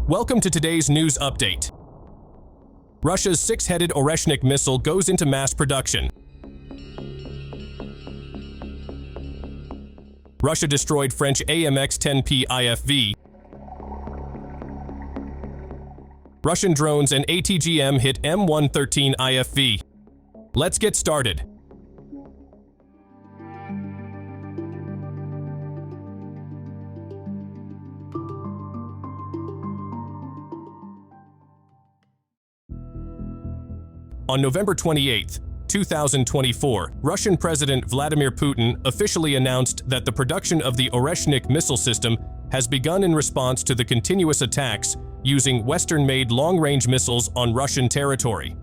Welcome to today's news update. Russia's six-headed Oreshnik missile goes into mass production. Russia destroyed French AMX-10P IFV. Russian drones and ATGM hit M-113 IFV. Let's get started. On November 28, 2024, Russian President Vladimir Putin officially announced that the production of the Oreshnik missile system has begun in response to the continuous attacks using Western-made long-range missiles on Russian territory.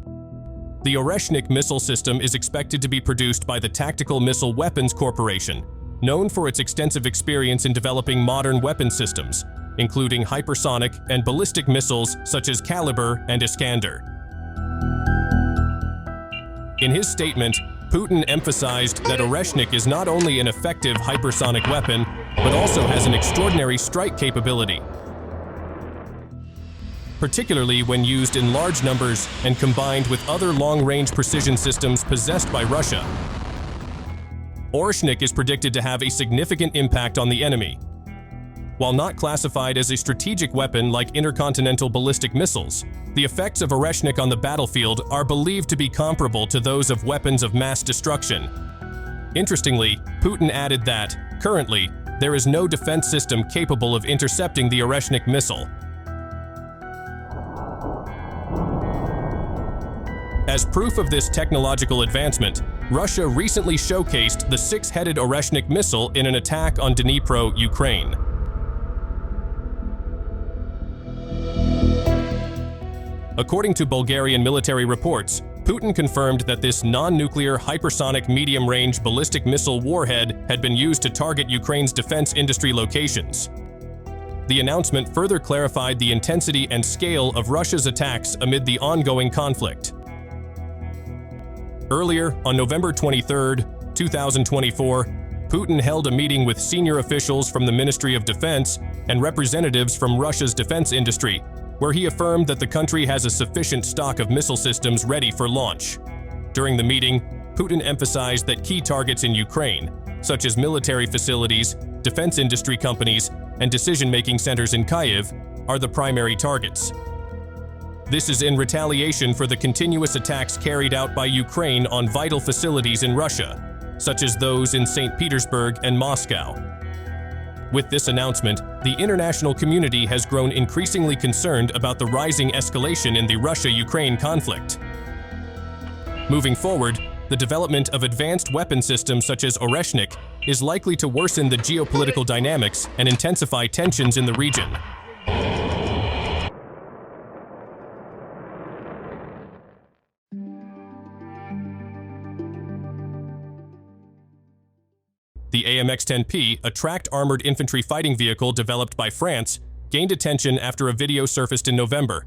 The Oreshnik missile system is expected to be produced by the Tactical Missile Weapons Corporation, known for its extensive experience in developing modern weapon systems, including hypersonic and ballistic missiles such as Kalibr and Iskander. In his statement, Putin emphasized that Oreshnik is not only an effective hypersonic weapon, but also has an extraordinary strike capability, particularly when used in large numbers and combined with other long-range precision systems possessed by Russia. Oreshnik is predicted to have a significant impact on the enemy. While not classified as a strategic weapon like intercontinental ballistic missiles, the effects of Oreshnik on the battlefield are believed to be comparable to those of weapons of mass destruction. Interestingly, Putin added that, currently, there is no defense system capable of intercepting the Oreshnik missile. As proof of this technological advancement, Russia recently showcased the six-headed Oreshnik missile in an attack on Dnipro, Ukraine. According to Bulgarian military reports, Putin confirmed that this non-nuclear hypersonic medium-range ballistic missile warhead had been used to target Ukraine's defense industry locations. The announcement further clarified the intensity and scale of Russia's attacks amid the ongoing conflict. Earlier, on November 23, 2024, Putin held a meeting with senior officials from the Ministry of Defense and representatives from Russia's defense industry, where he affirmed that the country has a sufficient stock of missile systems ready for launch. During the meeting, Putin emphasized that key targets in Ukraine, such as military facilities, defense industry companies, and decision-making centers in Kyiv, are the primary targets. This is in retaliation for the continuous attacks carried out by Ukraine on vital facilities in Russia, such as those in St. Petersburg and Moscow. With this announcement, the international community has grown increasingly concerned about the rising escalation in the Russia-Ukraine conflict. Moving forward, the development of advanced weapon systems such as Oreshnik is likely to worsen the geopolitical dynamics and intensify tensions in the region. The AMX-10P, a tracked armored infantry fighting vehicle developed by France, gained attention after a video surfaced in November.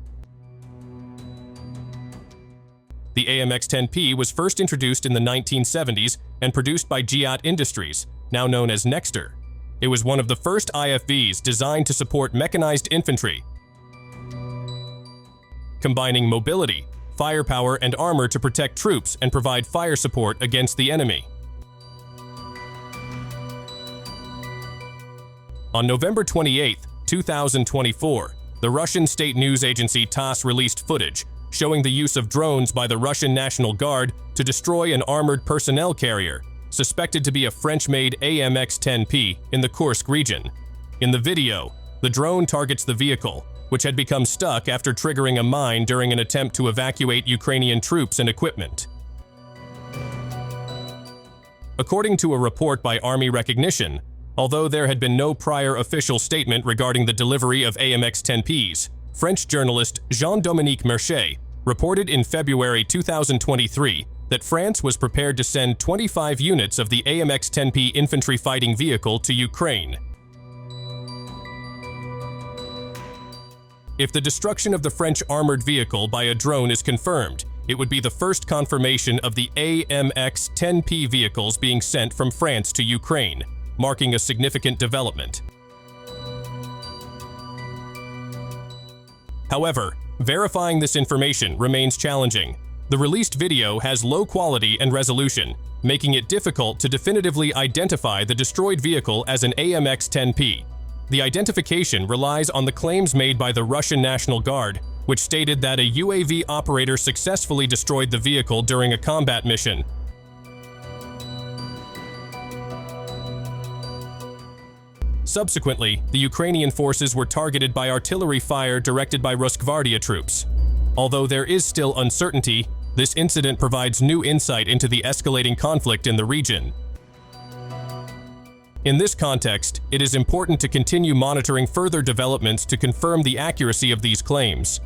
The AMX-10P was first introduced in the 1970s and produced by Giat Industries, now known as Nexter. It was one of the first IFVs designed to support mechanized infantry, combining mobility, firepower, and armor to protect troops and provide fire support against the enemy. On November 28, 2024, the Russian state news agency TASS released footage showing the use of drones by the Russian National Guard to destroy an armored personnel carrier, suspected to be a French-made AMX-10P in the Kursk region. In the video, the drone targets the vehicle, which had become stuck after triggering a mine during an attempt to evacuate Ukrainian troops and equipment. According to a report by Army Recognition, although there had been no prior official statement regarding the delivery of AMX-10Ps, French journalist Jean-Dominique Mercier reported in February 2023 that France was prepared to send 25 units of the AMX-10P infantry fighting vehicle to Ukraine. If the destruction of the French armored vehicle by a drone is confirmed, it would be the first confirmation of the AMX-10P vehicles being sent from France to Ukraine, marking a significant development. However, verifying this information remains challenging. The released video has low quality and resolution, making it difficult to definitively identify the destroyed vehicle as an AMX-10P. The identification relies on the claims made by the Russian National Guard, which stated that a UAV operator successfully destroyed the vehicle during a combat mission. Subsequently, the Ukrainian forces were targeted by artillery fire directed by Rosgvardia troops. Although there is still uncertainty, this incident provides new insight into the escalating conflict in the region. In this context, it is important to continue monitoring further developments to confirm the accuracy of these claims.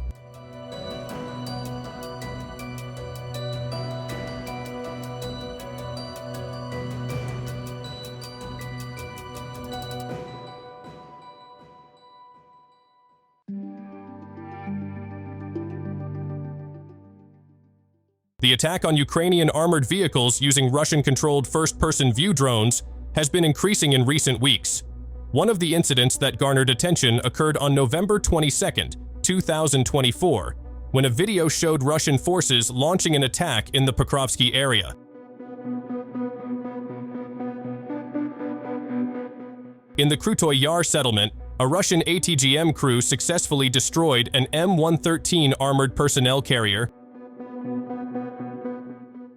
The attack on Ukrainian armored vehicles using Russian-controlled first-person view drones has been increasing in recent weeks. One of the incidents that garnered attention occurred on November 22, 2024, when a video showed Russian forces launching an attack in the Pokrovsky area. In the Krutoy Yar settlement, a Russian ATGM crew successfully destroyed an M-113 armored personnel carrier,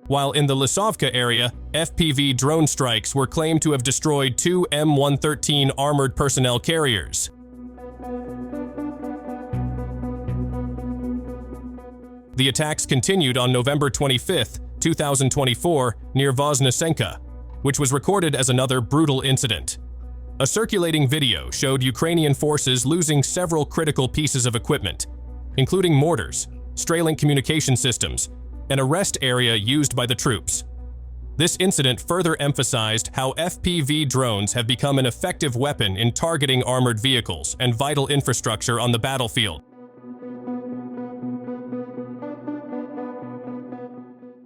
while in the Lisovka area, FPV drone strikes were claimed to have destroyed 2 M-113 armored personnel carriers. The attacks continued on November 25, 2024, near Voznesenka, which was recorded as another brutal incident. A circulating video showed Ukrainian forces losing several critical pieces of equipment, including mortars, Straylink communication systems, and a rest area used by the troops. This incident further emphasized how FPV drones have become an effective weapon in targeting armored vehicles and vital infrastructure on the battlefield.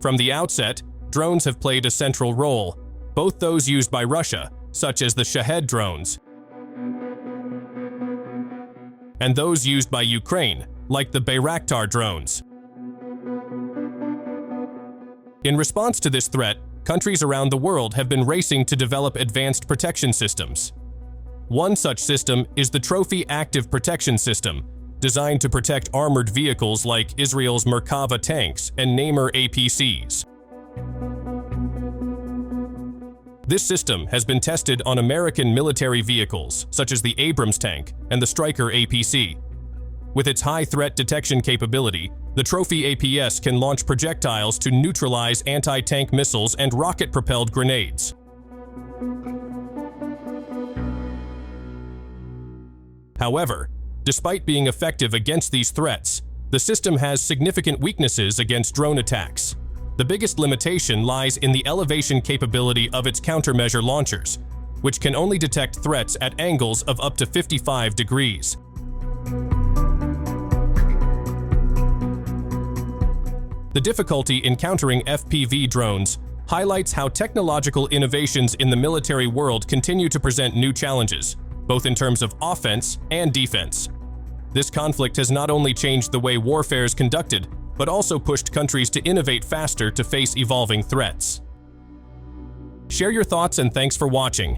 From the outset, drones have played a central role, both those used by Russia, such as the Shahed drones, and those used by Ukraine, like the Bayraktar drones. In response to this threat, countries around the world have been racing to develop advanced protection systems. One such system is the Trophy Active Protection System, designed to protect armored vehicles like Israel's Merkava tanks and Namer APCs. This system has been tested on American military vehicles, such as the Abrams tank and the Stryker APC. With its high threat detection capability, the Trophy APS can launch projectiles to neutralize anti-tank missiles and rocket-propelled grenades. However, despite being effective against these threats, the system has significant weaknesses against drone attacks. The biggest limitation lies in the elevation capability of its countermeasure launchers, which can only detect threats at angles of up to 55 degrees. The difficulty in countering FPV drones highlights how technological innovations in the military world continue to present new challenges, both in terms of offense and defense. This conflict has not only changed the way warfare is conducted, but also pushed countries to innovate faster to face evolving threats. Share your thoughts and thanks for watching.